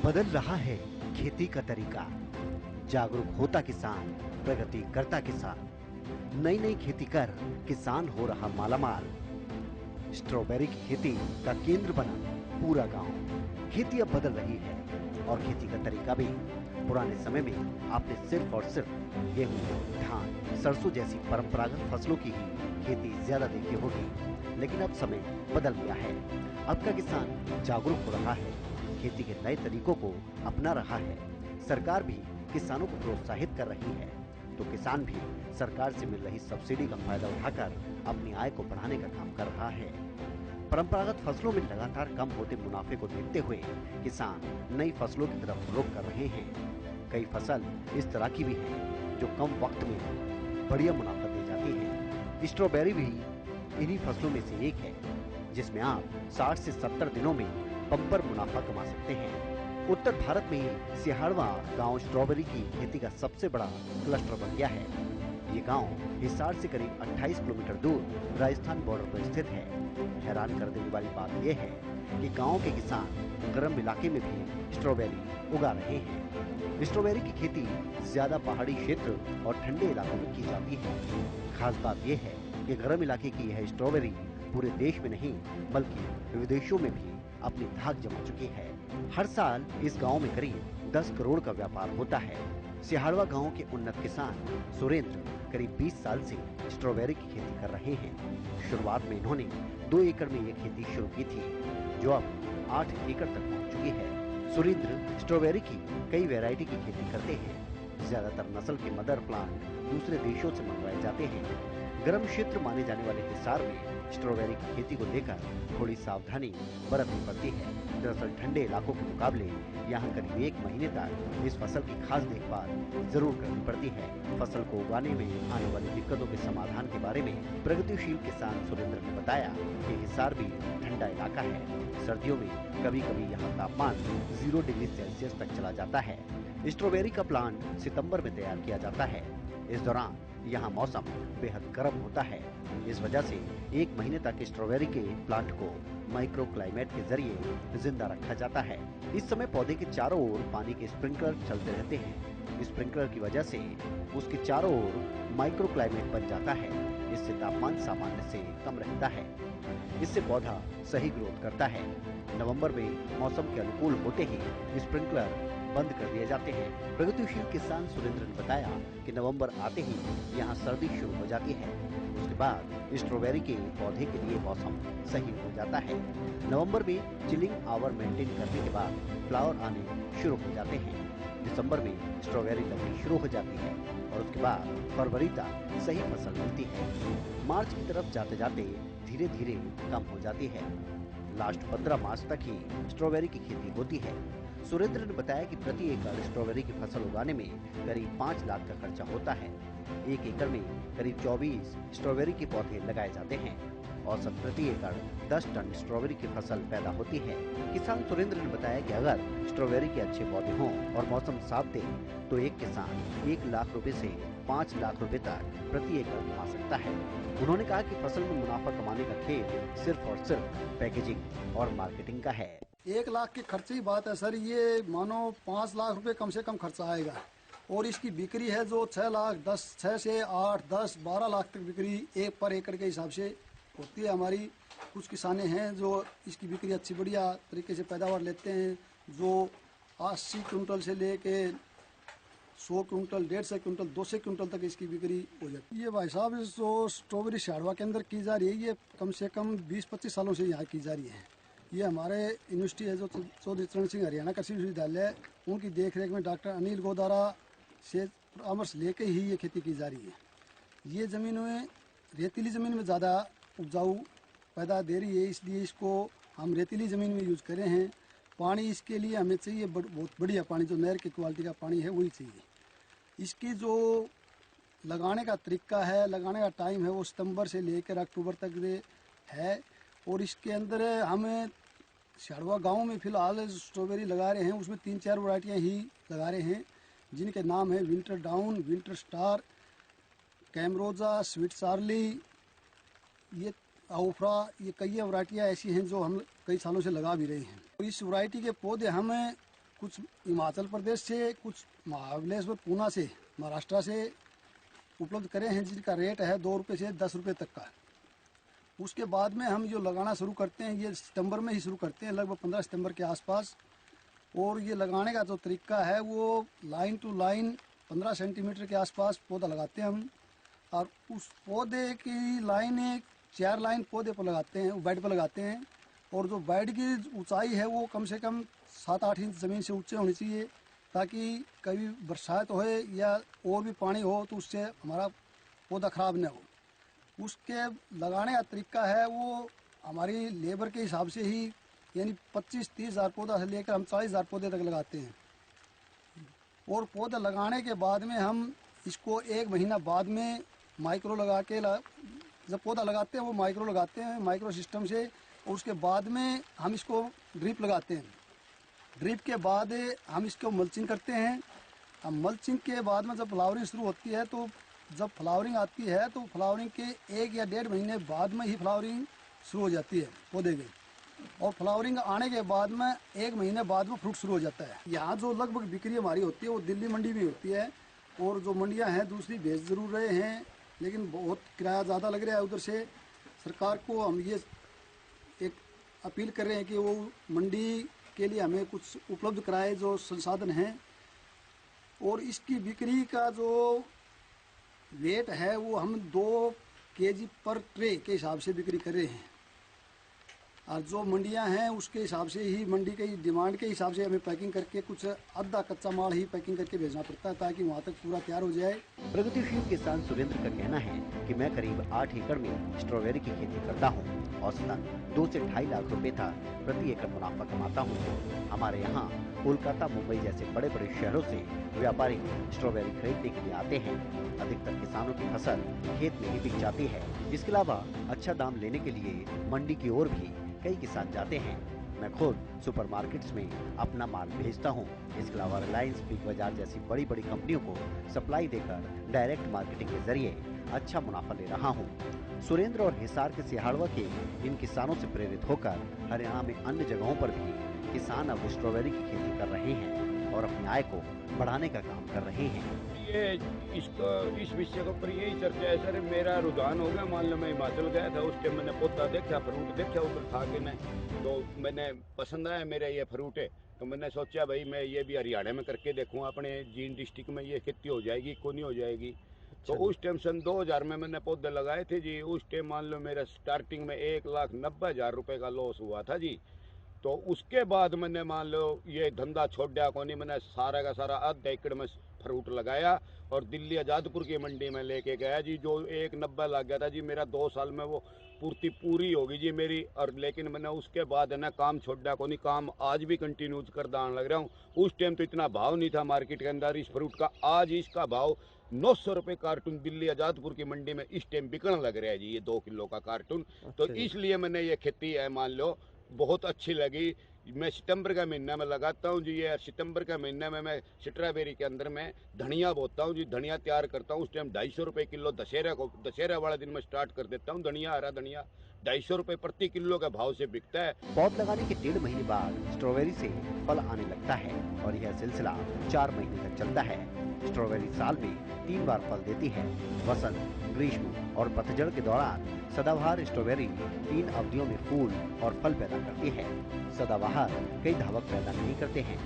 बदल रहा है खेती का तरीका, जागरूक होता किसान, प्रगति करता किसान। नई नई खेती कर किसान हो रहा मालामाल। स्ट्रॉबेरी की खेती का केंद्र बना पूरा गांव। खेती अब बदल रही है और खेती का तरीका भी। पुराने समय में आपने सिर्फ और सिर्फ गेहूं, धान, सरसों जैसी परंपरागत फसलों की ही खेती ज्यादा देखी होगी, लेकिन अब समय बदल गया है। अब का किसान जागरूक हो रहा है, खेती के नए तरीकों को अपना रहा है। सरकार भी किसानों को प्रोत्साहित कर रही है, तो किसान भी सरकार से मिल रही सब्सिडी का फायदा उठाकर अपनी आय को बढ़ाने का काम कर रहा है। परंपरागत फसलों में लगातार कम होते मुनाफे को देखते हुए किसान नई फसलों की तरफ रुख कर रहे हैं। कई फसल इस तरह की भी हैं जो कम वक्त में बढ़िया मुनाफा दे जाती हैं। स्ट्रॉबेरी भी इन्हीं फसलों में से एक है, जिसमें आप 60 से 70 दिनों में बम्पर मुनाफा कमा सकते हैं। उत्तर भारत में सिहाड़वा गांव स्ट्रॉबेरी की खेती का सबसे बड़ा क्लस्टर बन गया है। ये गांव हिसार से करीब 28 किलोमीटर दूर राजस्थान बॉर्डर पर स्थित है। हैरान कर देने वाली बात यह है कि गांव के किसान गर्म इलाके में भी स्ट्रॉबेरी उगा रहे हैं। स्ट्रॉबेरी की खेती ज्यादा पहाड़ी क्षेत्र और ठंडे इलाकों में की जाती है। खास बात यह है कि गर्म इलाके की यह स्ट्रॉबेरी पूरे देश में नहीं बल्कि विदेशों में भी अपनी धाक जमा चुकी है। हर साल इस गांव में करीब 10 करोड़ का व्यापार होता है। सिहाड़वा गांव के उन्नत किसान सुरेंद्र करीब 20 साल से स्ट्रॉबेरी की खेती कर रहे हैं। शुरुआत में इन्होंने 2 एकड़ में यह खेती शुरू की थी, जो अब 8 एकड़ तक पहुंच चुकी है। सुरेंद्र स्ट्रॉबेरी की कई वैरायटी की खेती करते हैं। ज्यादातर नस्ल के मदर प्लांट दूसरे देशों से मंगवाए जाते हैं। गर्म क्षेत्र माने जाने वाले हिसार में स्ट्रॉबेरी की खेती को लेकर थोड़ी सावधानी बरतनी पड़ती है। दरअसल ठंडे इलाकों के मुकाबले यहाँ करीब 1 महीने तक इस फसल की खास देखभाल जरूर करनी पड़ती है। फसल को उगाने में आने वाली दिक्कतों के समाधान के बारे में प्रगतिशील किसान सुरेंद्र ने बताया कि हिसार भी ठंडा इलाका है। सर्दियों में कभी कभी यहाँ तापमान 0 डिग्री सेल्सियस तक चला जाता है। स्ट्रॉबेरी का प्लांट सितंबर में तैयार किया जाता है। इस दौरान यहाँ मौसम बेहद गर्म होता है। इस वजह से 1 महीने तक स्ट्रॉबेरी के प्लांट को माइक्रो क्लाइमेट के जरिए जिंदा रखा जाता है। इस समय पौधे के चारों ओर पानी के स्प्रिंकलर चलते रहते हैं। स्प्रिंकलर की वजह से उसके चारों ओर माइक्रो क्लाइमेट बन जाता है। इससे तापमान सामान्य से कम रहता है। इससे पौधा सही ग्रोथ करता है। नवंबर में मौसम के अनुकूल होते ही स्प्रिंकलर बंद कर दिए जाते हैं। प्रगतिशील किसान सुरेंद्र ने बताया कि नवंबर आते ही यहाँ सर्दी शुरू हो जाती है। उसके बाद स्ट्रॉबेरी के पौधे के लिए मौसम सही हो जाता है। नवंबर में चिलिंग आवर मेंटेन करने के बाद फ्लावर आने शुरू हो जाते हैं। दिसंबर में स्ट्रॉबेरी लगनी शुरू हो जाती है और उसके बाद फरवरी तक सही फसल मिलती है। मार्च की तरफ जाते जाते धीरे धीरे कम हो जाती है। लास्ट 15 मार्च तक ही स्ट्रॉबेरी की खेती होती है। सुरेंद्र ने बताया कि प्रति एकड़ स्ट्रॉबेरी की फसल उगाने में करीब 5 लाख का खर्चा होता है। 1 एकड़ में करीब 24 स्ट्रॉबेरी के पौधे लगाए जाते हैं। औसत प्रति एकड़ 10 टन स्ट्रॉबेरी की फसल पैदा होती है। किसान सुरेंद्र ने बताया कि अगर स्ट्रॉबेरी के अच्छे पौधे हों और मौसम साथ दे तो एक किसान 1 लाख रुपए से 5 लाख रुपए तक प्रति एकड़ कमा सकता है। उन्होंने कहा कि फसल में मुनाफा कमाने का खेल सिर्फ और सिर्फ पैकेजिंग और मार्केटिंग का है। 1 लाख की खर्चे की बात है सर, ये मानो 5 लाख रुपए कम से कम खर्चा आएगा और इसकी बिक्री है जो 6 लाख 10 6 से 8 10 12 लाख तक बिक्री एक पर एकड़ के हिसाब से होती है। हमारी कुछ किसाने हैं जो इसकी बिक्री अच्छी बढ़िया तरीके से पैदावार लेते हैं, जो 80 कुंटल से लेके 100 कुंटल 150 कुंटल 200 कुंटल तक इसकी बिक्री हो जाती है। ये भाई साहब जो स्ट्रॉबेरी सिहाड़वा के अंदर की जा रही है, ये कम से कम 20-25 सालों से यहाँ की जा रही है। ये हमारे यूनिवर्सिटी है जो चौधरी चरण सिंह हरियाणा कृषि विश्वविद्यालय, उनकी देखरेख में डॉक्टर अनिल गोदारा से परामर्श लेके ही ये खेती की जा रही है। ये ज़मीन में रेतीली ज़मीन में ज़्यादा उपजाऊ पैदा दे रही है, इसलिए इसको हम रेतीली ज़मीन में यूज़ करे हैं। पानी इसके लिए हमें चाहिए बहुत बढ़िया पानी, जो नहर की क्वालिटी का पानी है वही चाहिए। इसकी जो लगाने का तरीका है, लगाने का टाइम है, वो सितंबर से लेकर अक्टूबर तक है। और इसके अंदर हमें सिहाड़वा गांव में फिलहाल स्ट्रॉबेरी लगा रहे हैं, उसमें 3-4 वैरायटियाँ ही लगा रहे हैं, जिनके नाम है winter down, winter star, Camarosa, sweet Charlie, ये आउफ्रा, ये कई वैरायटियाँ ऐसी हैं जो हम कई सालों से लगा भी रहे हैं। इस वैरायटी के पौधे हमें कुछ हिमाचल प्रदेश से, कुछ महाबलेश्वर पूना से, महाराष्ट्र से उपलब्ध करे हैं, जिनका रेट है 2 रुपये से 10 रुपये तक का। उसके बाद में हम जो लगाना शुरू करते हैं, ये सितंबर में ही शुरू करते हैं, लगभग 15 सितंबर के आसपास। और ये लगाने का जो तरीका है वो लाइन टू लाइन 15 सेंटीमीटर के आसपास पौधा लगाते हैं हम। और उस पौधे की लाइन 4 लाइन पौधे पर लगाते हैं, बेड पर लगाते हैं। और जो बेड की ऊंचाई है वो कम से कम 7-8 इंच ज़मीन से ऊंचे होनी चाहिए, ताकि कभी बरसात हो या और भी पानी हो तो उससे हमारा पौधा ख़राब न हो। उसके लगाने का तरीका है वो हमारी लेबर के हिसाब से ही, यानी 25-30 हज़ार पौधा से लेकर हम 40 हज़ार पौधे तक लगाते हैं। और पौधा लगाने के बाद में हम इसको 1 महीना बाद में माइक्रो लगा के जब पौधा लगाते हैं वो माइक्रो लगाते हैं, माइक्रो सिस्टम से। और उसके बाद में हम इसको ड्रिप लगाते हैं। ड्रिप के बाद हम इसको मल्चिंग करते हैं। अब मल्चिंग के बाद में जब फ्लावरिंग शुरू होती है, तो जब फ्लावरिंग आती है तो फ्लावरिंग के 1 या 1.5 महीने बाद में ही फ्लावरिंग शुरू हो जाती है पौधे की। और फ्लावरिंग आने के बाद में 1 महीने बाद में फ्रूट शुरू हो जाता है। यहाँ जो लगभग बिक्री हमारी होती है वो दिल्ली मंडी में होती है, और जो मंडियाँ हैं दूसरी भेज जरूर रहे हैं, लेकिन बहुत किराया ज़्यादा लग रहा है उधर से। सरकार को हम ये एक अपील कर रहे हैं कि वो मंडी के लिए हमें कुछ उपलब्ध कराए जो संसाधन हैं। और इसकी बिक्री का जो रेट है वो हम 2 केजी पर ट्रे के हिसाब से बिक्री कर रहे हैं। और जो मंडियां हैं उसके हिसाब से ही, मंडी के डिमांड के हिसाब से हमें पैकिंग करके कुछ आधा कच्चा माल ही पैकिंग करके भेजना पड़ता है, ताकि वहां तक पूरा तैयार हो जाए। प्रगतिशील किसान सुरेंद्र का कहना है कि मैं करीब 8 एकड़ में स्ट्रॉबेरी की खेती करता हूँ। औसतन 2 से 2.5 लाख रुपए तक प्रति एकड़ मुनाफा कमाता हूँ। हमारे यहाँ कोलकाता, मुंबई जैसे बड़े बड़े शहरों से व्यापारी स्ट्रॉबेरी खरीदने के लिए आते हैं। अधिकतर किसानों की फसल खेत में ही बिक जाती है। इसके अलावा अच्छा दाम लेने के लिए मंडी की ओर भी कई किसान जाते हैं। मैं खुद सुपरमार्केट्स में अपना माल भेजता हूँ। इसके अलावा रिलायंस, बिग बाजार जैसी बड़ी बड़ी कंपनियों को सप्लाई देकर डायरेक्ट मार्केटिंग के जरिए अच्छा मुनाफा ले रहा हूँ। सुरेंद्र और हिसार के सिहाड़वा के इन किसानों से प्रेरित होकर हरियाणा में अन्य जगहों पर भी किसान अब स्ट्रॉबेरी की खेती कर रहे हैं और अपनी आय को बढ़ाने का काम कर रहे हैं। ये इस विषय के ऊपर यही चर्चा है सर। मेरा रुझान हो गया, मान लो मैं हिमाचल गया था, उस टाइम मैंने पौधा देखा, फ्रूट देखा उधर खा के मैं, तो मैंने पसंद आया मेरा ये फ्रूट है। तो मैंने सोचा भाई मैं ये भी हरियाणा में करके देखूँ, अपने जींद डिस्ट्रिक्ट में ये खेती हो जाएगी को नहीं हो जाएगी। तो उस टाइम सन 2000 में मैंने पौधे लगाए थे जी। उस टाइम मान लो मेरा स्टार्टिंग में 1,90,000 रुपये का लॉस हुआ था जी। तो उसके बाद मैंने मान लो ये धंधा छोड़ दिया को नहीं, मैंने सारा का सारा आधा एकड़ में फ्रूट लगाया और दिल्ली आज़ादपुर की मंडी में लेके गया जी। जो 1,90 लग गया था जी, मेरा 2 साल में वो पूर्ति पूरी होगी जी मेरी। और लेकिन मैंने उसके बाद है ना काम छोड़ दिया को नहीं, काम आज भी कंटिन्यू कर दान लग रहा हूँ। उस टाइम तो इतना भाव नहीं था मार्केट के अंदर इस फ्रूट का, आज इसका भाव 900 रुपये कार्टून दिल्ली आज़ादपुर की मंडी में इस टाइम बिकने लग रहा है जी, ये 2 किलो का कार्टून। तो इसलिए मैंने ये खेती है मान लो बहुत अच्छी लगी। मैं सितंबर का महीना में लगाता हूँ जी। ये सितंबर का महीना में मैं स्ट्रॉबेरी के अंदर में धनिया बोता हूँ जी, धनिया तैयार करता हूँ। उस टाइम 250 रुपये किलो, दशहरा वाला दिन में स्टार्ट कर देता हूँ। धनिया, हरा धनिया 250 रुपये प्रति किलो के भाव से बिकता है। पौध लगाने के 1.5 महीने बाद स्ट्रॉबेरी से फल आने लगता है और यह सिलसिला 4 महीने तक चलता है। स्ट्रॉबेरी साल में 3 बार फल देती है। वसंत, ग्रीष्म और पतझड़ के दौरान सदाबहार स्ट्रॉबेरी 3 अवधियों में फूल और फल पैदा करती है। सदाबहार कई धावक पैदा नहीं करते हैं।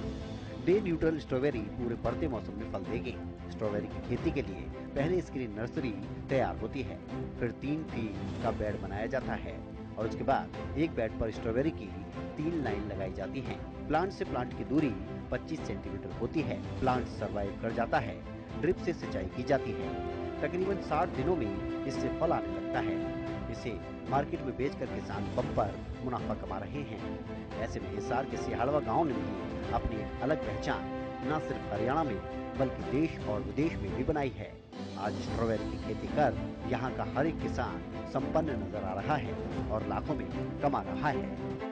डे न्यूट्रल स्ट्रॉबेरी पूरे बढ़ते मौसम में फल देगी। स्ट्रॉबेरी की खेती के लिए पहले इसके लिए नर्सरी तैयार होती है, फिर 3 फीट का बेड बनाया जाता है और उसके बाद एक बेड पर स्ट्रॉबेरी की 3 लाइन लगाई जाती हैं। प्लांट से प्लांट की दूरी 25 सेंटीमीटर होती है। प्लांट सर्वाइव कर जाता है। ड्रिप से सिंचाई की जाती है। तकरीबन 60 दिनों में इससे फल आने लगता है। इसे मार्केट में बेचकर किसान बम्पर मुनाफा कमा रहे हैं। ऐसे में हिसार के सिहाड़वा गांव ने भी अपनी एक अलग पहचान न सिर्फ हरियाणा में बल्कि देश और विदेश में भी बनाई है। आज स्ट्रॉबेरी की खेती कर यहाँ का हर एक किसान संपन्न नजर आ रहा है और लाखों में कमा रहा है।